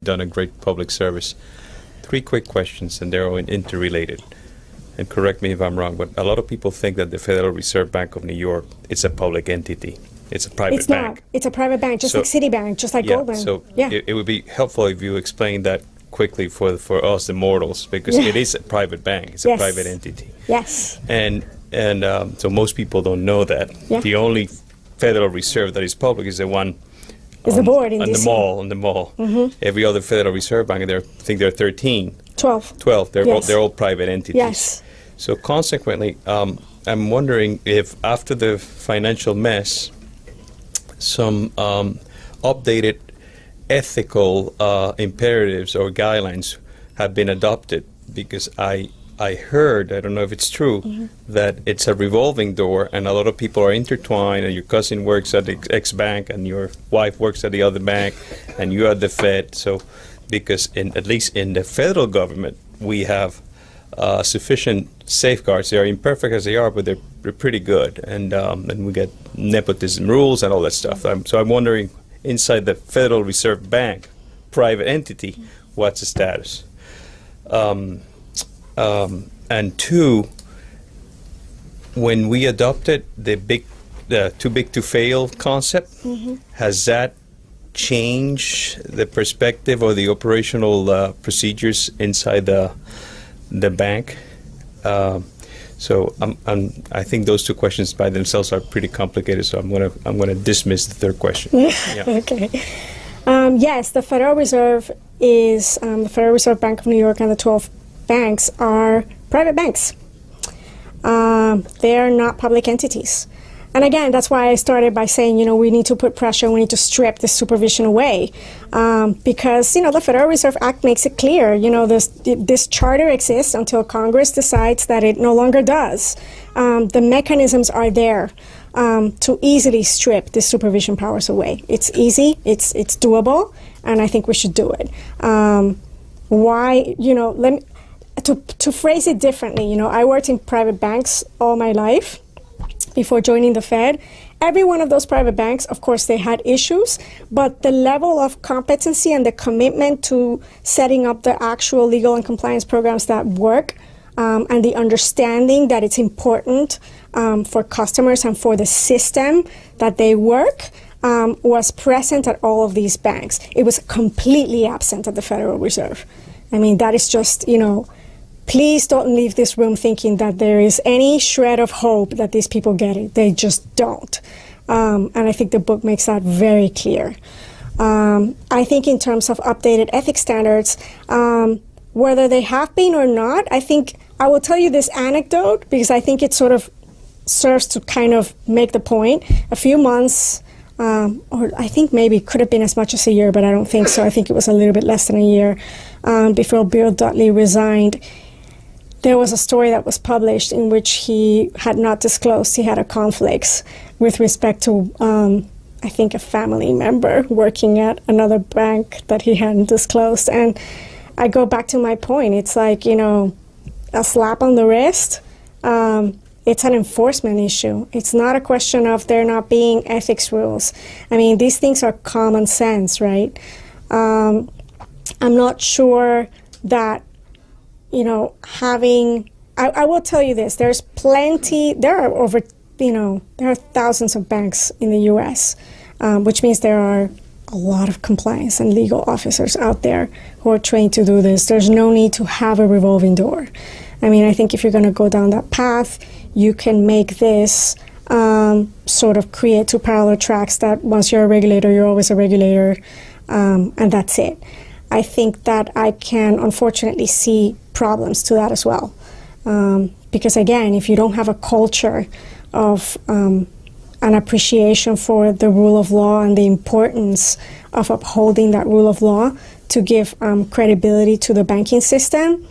done a great public service. 3 quick questions, and they're all interrelated. And correct me if I'm wrong, but a lot of people think that the Federal Reserve Bank of New York is a public entity. It's a private bank. It's not. It's a private bank, just like Citibank, just like Goldman. So it would be helpful if you explain that quickly for us, the mortals, because it is a private bank. It's a private entity. Yes. And so most people don't know that. Yeah. The only Federal Reserve that is public is the one is the board in on DC. On the mall. Mm-hmm. Every other Federal Reserve Bank, I think there are 13. 12. They're all private entities. Yes. So consequently, I'm wondering if after the financial mess, some updated ethical imperatives or guidelines have been adopted, because I heard, I don't know if it's true, that it's a revolving door and a lot of people are intertwined, and your cousin works at the X bank and your wife works at the other bank and you're at the Fed. So because at least in the federal government, we have sufficient safeguards. They are imperfect as they are, but they're pretty good. And we get nepotism rules and all that stuff. So I'm wondering, inside the Federal Reserve Bank, private entity, what's the status? And 2, when we adopted the too big to fail concept, has that changed the perspective or the operational procedures inside the bank? So I think those 2 questions by themselves are pretty complicated. So I'm gonna dismiss the 3rd question. Yeah. Okay. Yes, the Federal Reserve is the Federal Reserve Bank of New York, and the 12 banks are private banks. They are not public entities. And again, that's why I started by saying, we need to put pressure, we need to strip this supervision away. Because, the Federal Reserve Act makes it clear, this charter exists until Congress decides that it no longer does. The mechanisms are there to easily strip the supervision powers away. It's easy, it's doable, and I think we should do it. Why, to phrase it differently, I worked in private banks all my life before joining the Fed. Every one of those private banks, of course, they had issues, but the level of competency and the commitment to setting up the actual legal and compliance programs that work, and the understanding that it's important for customers and for the system that they work, was present at all of these banks. It was completely absent at the Federal Reserve. I mean, that is just, please don't leave this room thinking that there is any shred of hope that these people get it. They just don't. And I think the book makes that very clear. I think in terms of updated ethics standards, whether they have been or not, I think I will tell you this anecdote because I think it sort of serves to kind of make the point. A few months, or I think maybe could have been as much as a year, but I don't think so. I think it was a little bit less than a year before Bill Dudley resigned. There was a story that was published in which he had not disclosed he had a conflict with respect to, I think, a family member working at another bank that he hadn't disclosed. And I go back to my point. It's like, a slap on the wrist. It's an enforcement issue. It's not a question of there not being ethics rules. I mean, these things are common sense, right? I'm not sure that I will tell you this, there are thousands of banks in the U.S., which means there are a lot of compliance and legal officers out there who are trained to do this. There's no need to have a revolving door. I mean, I think if you're going to go down that path, you can make this sort of create 2 parallel tracks that once you're a regulator, you're always a regulator, and that's it. I think that I can unfortunately see problems to that as well. Because again, if you don't have a culture of an appreciation for the rule of law and the importance of upholding that rule of law to give credibility to the banking system,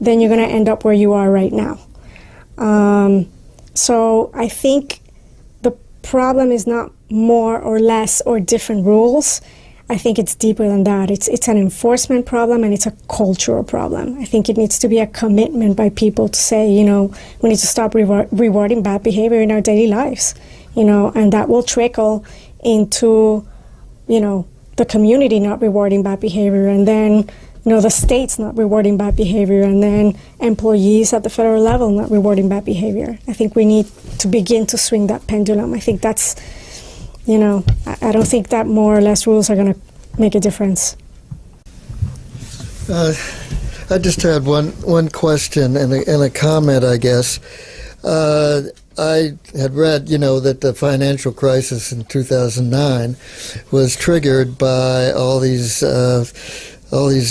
then you're going to end up where you are right now. So I think the problem is not more or less or different rules. I think it's deeper than that. It's an enforcement problem and it's a cultural problem. I think it needs to be a commitment by people to say, we need to stop rewarding bad behavior in our daily lives, and that will trickle into, the community not rewarding bad behavior, and then the states not rewarding bad behavior, and then employees at the federal level not rewarding bad behavior. I think we need to begin to swing that pendulum. I think that's, I don't think that more or less rules are going to make a difference. I just had one question and a comment, I guess. I had read, that the financial crisis in 2009 was triggered by all these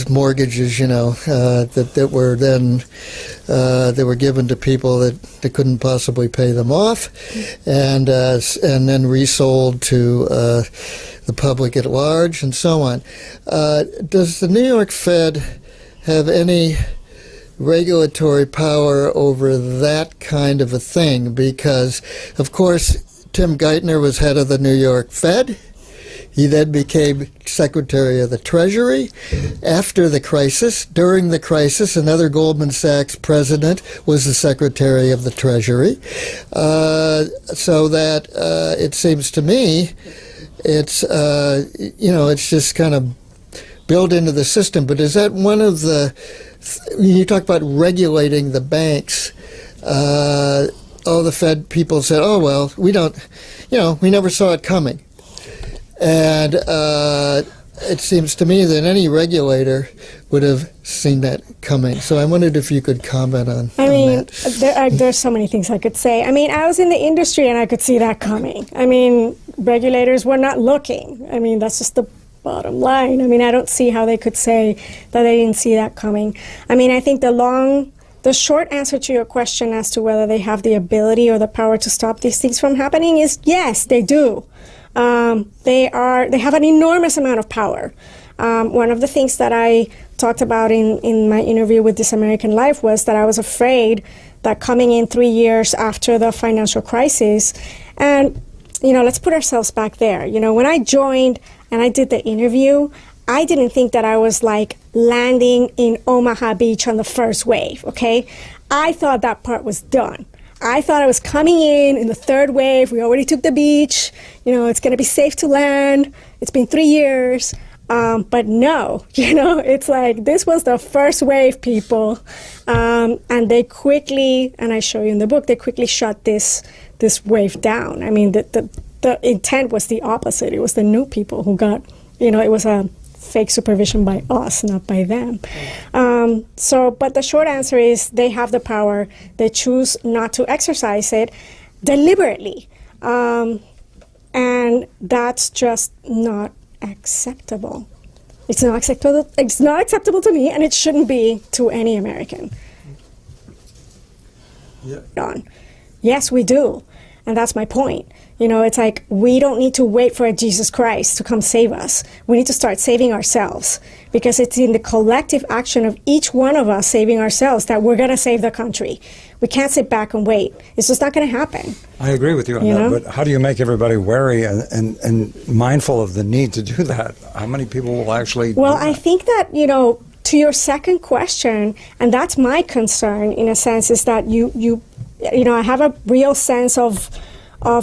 mortgages, that were then they were given to people that couldn't possibly pay them off, and then resold to the public at large, and so on. Does the New York Fed have any regulatory power over that kind of a thing? Because, of course, Tim Geithner was head of the New York Fed. He then became Secretary of the Treasury. After the crisis, during the crisis, another Goldman Sachs president was the Secretary of the Treasury. So that it seems to me it's, it's just kind of built into the system. But is that one of the, when you talk about regulating the banks, all the Fed people said, oh, well, we don't, we never saw it coming. And it seems to me that any regulator would have seen that coming. So I wondered if you could comment on that. There's so many things I could say. I was in the industry and I could see that coming. Regulators were not looking. That's just the bottom line. I don't see how they could say that they didn't see that coming. I think the short answer to your question as to whether they have the ability or the power to stop these things from happening is yes, they do. They have an enormous amount of power. One of the things that I talked about in my interview with This American Life was that I was afraid that coming in 3 years after the financial crisis, and let's put ourselves back there. When I joined and I did the interview, I didn't think that I was like landing in Omaha Beach on the first wave, okay? I thought that part was done. I thought I was coming in the third wave. We already took the beach. It's going to be safe to land. It's been 3 years. But no, it's like this was the first wave, people. And they quickly, and I show you in the book, they quickly shut this wave down. The intent was the opposite. It was the new people who got, it was a fake supervision by us, not by them. But the short answer is they have the power. They choose not to exercise it deliberately. And that's just not acceptable. It's not acceptable. It's not acceptable to me, and it shouldn't be to any American. Yeah. Yes, we do. And that's my point. It's like we don't need to wait for a Jesus Christ to come save us. We need to start saving ourselves, because it's in the collective action of each one of us saving ourselves that we're going to save the country. We can't sit back and wait. It's just not going to happen. I agree with you on that, but how do you make everybody wary and mindful of the need to do that? How many people will actually do that? I think that, to your second question, and that's my concern in a sense, is that I have a real sense of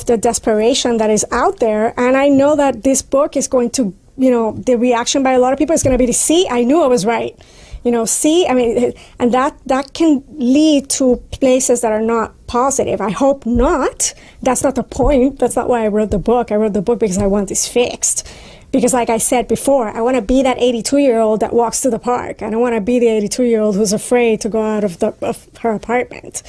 the desperation that is out there. And I know that this book is going to, the reaction by a lot of people is going to be to see, I knew I was right. And that can lead to places that are not positive. I hope not. That's not the point. That's not why I wrote the book. I wrote the book because I want this fixed. Because like I said before, I want to be that 82-year-old that walks to the park. I don't want to be the 82-year-old who's afraid to go out of her apartment.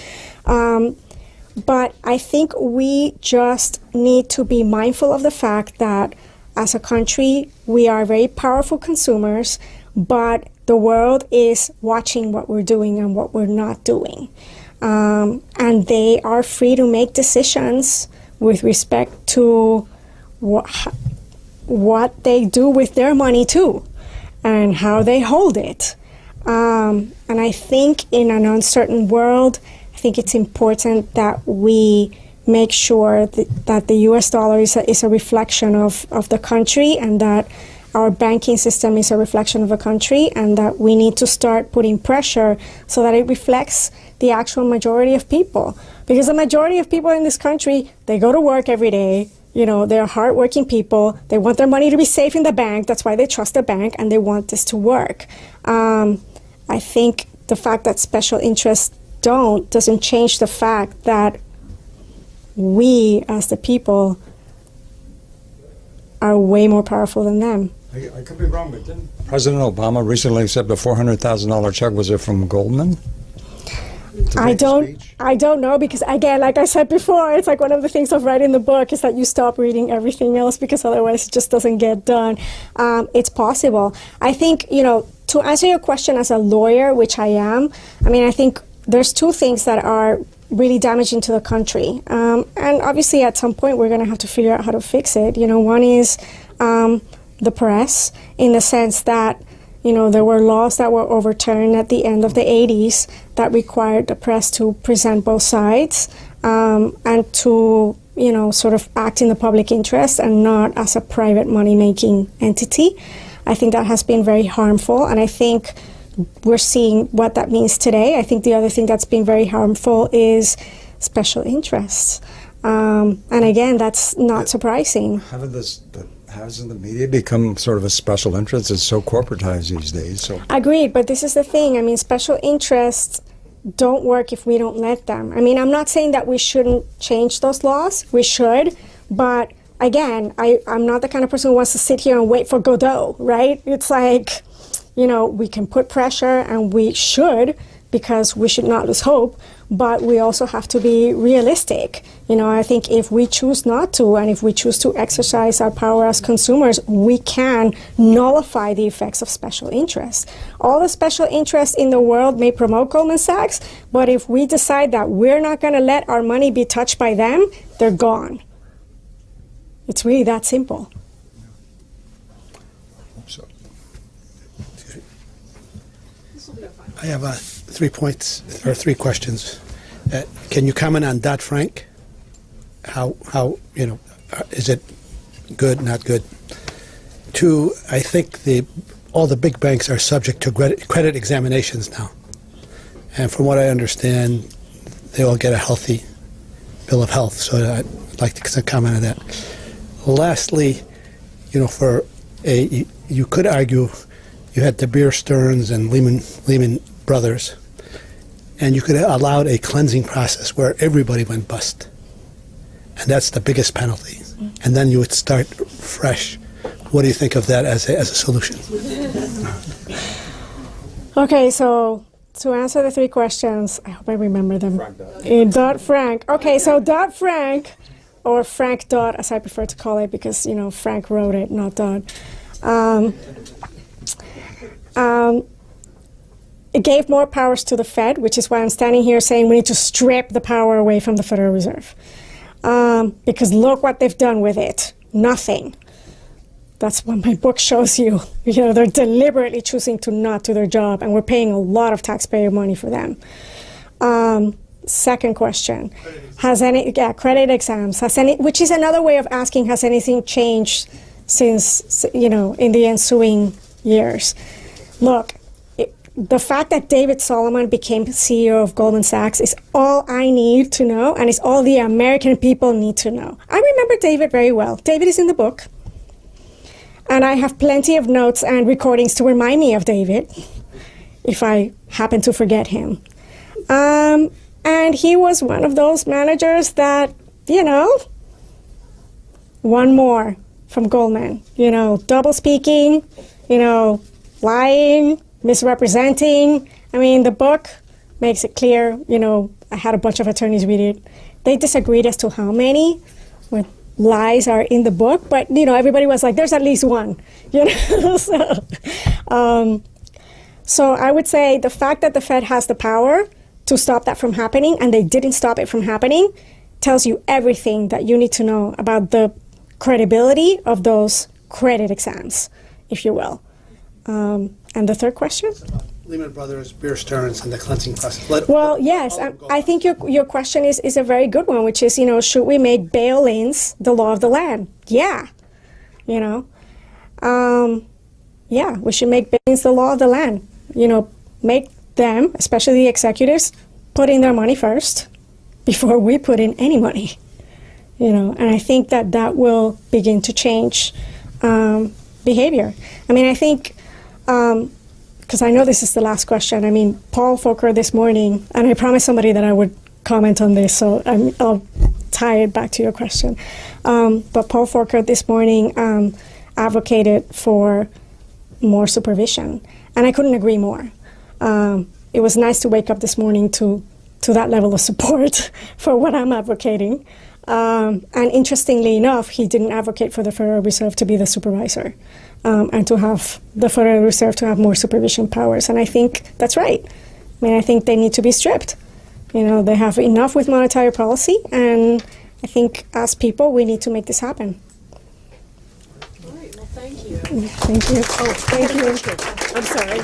But I think we just need to be mindful of the fact that as a country, we are very powerful consumers, but the world is watching what we're doing and what we're not doing. And they are free to make decisions with respect to what they do with their money too, and how they hold it. And I think in an uncertain world, I think it's important that we make sure that the U.S. dollar is a reflection of the country, and that our banking system is a reflection of the country, and that we need to start putting pressure so that it reflects the actual majority of people. Because the majority of people in this country, they go to work every day, They're hardworking people. They want their money to be safe in the bank. That's why they trust the bank, and they want this to work. I think the fact that special interests doesn't change the fact that we, as the people, are way more powerful than them. I could be wrong, but didn't President Obama recently accept a $400,000 check? Was it from Goldman? I don't know, because again, like I said before, it's like one of the things of writing the book is that you stop reading everything else, because otherwise it just doesn't get done. It's possible. I think, to answer your question as a lawyer, which I am, I think there's two things that are really damaging to the country. And obviously at some point we're going to have to figure out how to fix it. One is the press, in the sense that there were laws that were overturned at the end of the 80s that required the press to present both sides and to, sort of act in the public interest and not as a private money-making entity. I think that has been very harmful, and I think we're seeing what that means today. I think the other thing that's been very harmful is special interests. And again, that's not surprising. Hasn't the media become sort of a special interest? It's so corporatized these days. So agreed, but this is the thing. Special interests don't work if we don't let them. I'm not saying that we shouldn't change those laws. We should, but again, I'm not the kind of person who wants to sit here and wait for Godot, right? It's like, we can put pressure, and we should, because we should not lose hope, but we also have to be realistic. I think if we choose not to, and if we choose to exercise our power as consumers, we can nullify the effects of special interests. All the special interests in the world may promote Goldman Sachs, but if we decide that we're not going to let our money be touched by them, they're gone. It's really that simple. I have 3 points or 3 questions. Can you comment on Dodd-Frank? How is it good, not good? 2, I think all the big banks are subject to credit examinations now, and from what I understand, they all get a healthy bill of health. So I'd like to comment on that. Lastly, you could argue you had the Bear Stearns and Lehman Brothers, and you could have allowed a cleansing process where everybody went bust. And that's the biggest penalty. And then you would start fresh. What do you think of that as a solution? Okay, so to answer the 3 questions, I hope I remember them. Dodd-Frank. Okay, so Dodd-Frank, or Frank Dodd, as I prefer to call it, because, Frank wrote it, not Dodd. It gave more powers to the Fed, which is why I'm standing here saying we need to strip the power away from the Federal Reserve. Because look what they've done with it. Nothing. That's what my book shows you. They're deliberately choosing to not do their job, and we're paying a lot of taxpayer money for them. Second question. Credit exams. Which is another way of asking, has anything changed since, in the ensuing years? Look, the fact that David Solomon became CEO of Goldman Sachs is all I need to know, and it's all the American people need to know. I remember David very well. David is in the book, and I have plenty of notes and recordings to remind me of David, if I happen to forget him. And he was one of those managers that, one more from Goldman, double speaking, lying, misrepresenting. The book makes it clear. I had a bunch of attorneys read it. They disagreed as to how many lies are in the book, but everybody was like, "There's at least one." So I would say the fact that the Fed has the power to stop that from happening, and they didn't stop it from happening, tells you everything that you need to know about the credibility of those credit exams, if you will. And the third question? Lehman Brothers, Bear Stearns, and the cleansing process. Yes. I think your question is a very good one, which is, should we make bail-ins the law of the land? Yeah. We should make bail-ins the law of the land. Make them, especially the executives, put in their money first before we put in any money. And I think that will begin to change behavior. I mean, I think, because I know this is the last question. I mean, Paul Volcker this morning, and I promised somebody that I would comment on this, so I'll tie it back to your question. But Paul Volcker this morning advocated for more supervision, and I couldn't agree more. It was nice to wake up this morning to that level of support for what I'm advocating. And interestingly enough, he didn't advocate for the Federal Reserve to be the supervisor and to have the Federal Reserve to have more supervision powers. And I think that's right. I mean, I think they need to be stripped. They have enough with monetary policy, and I think as people, we need to make this happen. All right, well, thank you. Thank you. Oh, thank you. I'm sorry.